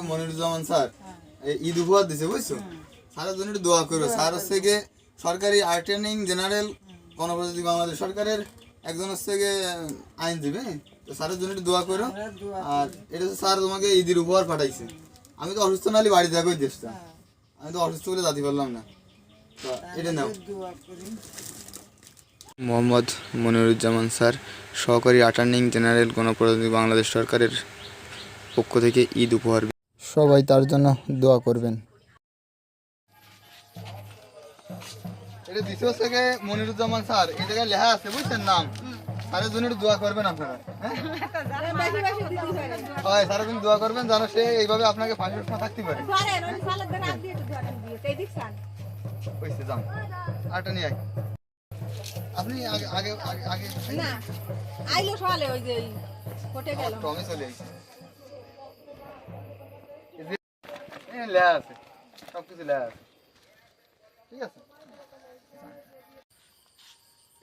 Moniruzzaman sir Eid উপহার দিছে বুঝছো, স্যারের জন্য একটু দোয়া করো। স্যার হচ্ছে গিয়ে সরকারি অ্যাটর্নি জেনারেল গণপ্রজাতন্ত্রী বাংলাদেশ সরকারের একজন হচ্ছে গিয়ে আইনজীবী, তো স্যারের জন্য একটু দোয়া করো। আর এটা হচ্ছে স্যার তোমাকে ঈদের উপহার পাঠাইছে। আমি তো অসুস্থ নাহলে বাড়ি থাকো দেশটা, আমি তো অসুস্থ বলে যেতে পারলাম না, তো এটা নাও। মোহাম্মদ মনিরুজ্জামান স্যার, সহকারী অ্যাটর্নি জেনারেল গণপ্রজাতন্ত্রী বাংলাদেশ সরকারের পক্ষ থেকে ঈদ উপহার। সবাই তার জন্য দোয়া করবেন। এটা দ্বিতীয় থেকে মনিরুজ্জামান স্যার, এই জায়গায় লেখা আছে বুঝছেন নাম, স্যারের জন্য একটু দোয়া করবেন আপনারা। হ্যাঁ স্যারের জন্য দোয়া করবেন যেন সে এইভাবে আপনাকে ফাঁসির সময় থাকতে পারে। যান আরেকটা নিয়ে আপনি আগে আগে আগে না আইলো সকালে ওই যে কোটে গেল টমে চলে আইছে, লেখা আছে সবকিছু লেখা আছে, ঠিক আছে।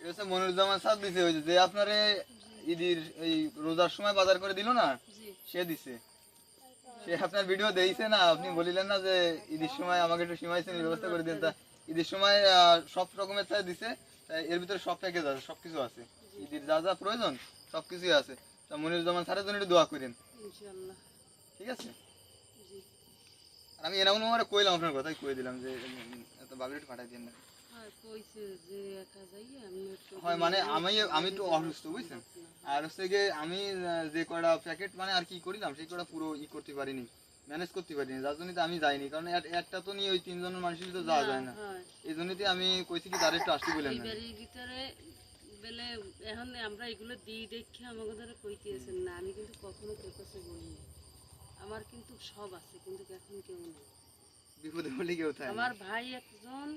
এটা হচ্ছে মনিরুজ্জামান স্যার দিছে, ওই যে আপনারে ঈদের এই রোজার সময় বাজার করে দিল না, সে দিছে। সে আপনার ভিডিও দেইছে না, আপনি বলিলেন না যে ঈদের সময় আমাকে একটু সীমাইছেন ব্যবস্থা করে দিন, তা ঈদের সময় সব রকমের চাই দিছে, এর ভিতরে সব প্যাকেজ আছে, সবকিছু আছে, ঈদের যা যা প্রয়োজন সবকিছুই আছে। তা মনিরুজ্জামান স্যারের জন্য একটু দোয়া করেন ইনশাআল্লাহ, ঠিক আছে। আমি এরকম আমার কইলাম, আপনার কথাই কই দিলাম যে এত বাবির একটু পাঠাই দিন না। হয় মানে আমি একটু অসুস্থ বুঝছেন, আর হচ্ছে গিয়ে আমি যে কয়টা প্যাকেট মানে আর কি করিলাম সেই কয়টা পুরো করতে পারিনি, ম্যানেজ করতে পারিনি, যার জন্য আমি যাইনি, কারণ একটা তো নিয়ে ওই তিনজনের মানুষের তো যাওয়া যায় না, এই জন্যই আমি কইছি কি তার একটু আসতে বললেন না। বেলে এখন আমরা এগুলো দিই দেখে আমাকে ধরে কইতেছেন না, আমি কিন্তু কখনো তোর কাছে বলিনি, আমার কিন্তু সব আছে, কিন্তু এখন কেউ নেই, বিপদে বলে কেউ থাকে। আমার ভাই একজন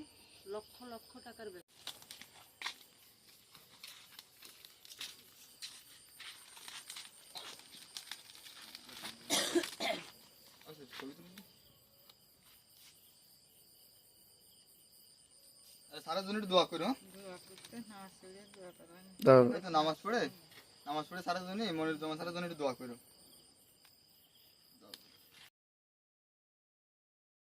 লক্ষ লক্ষ টাকার ব্যবসা। সারা জন্য একটু দোয়া করো, নামাজ পড়ে সারা জন্য মনিরুজ্জামান স্যারের জন্য একটু দোয়া করো।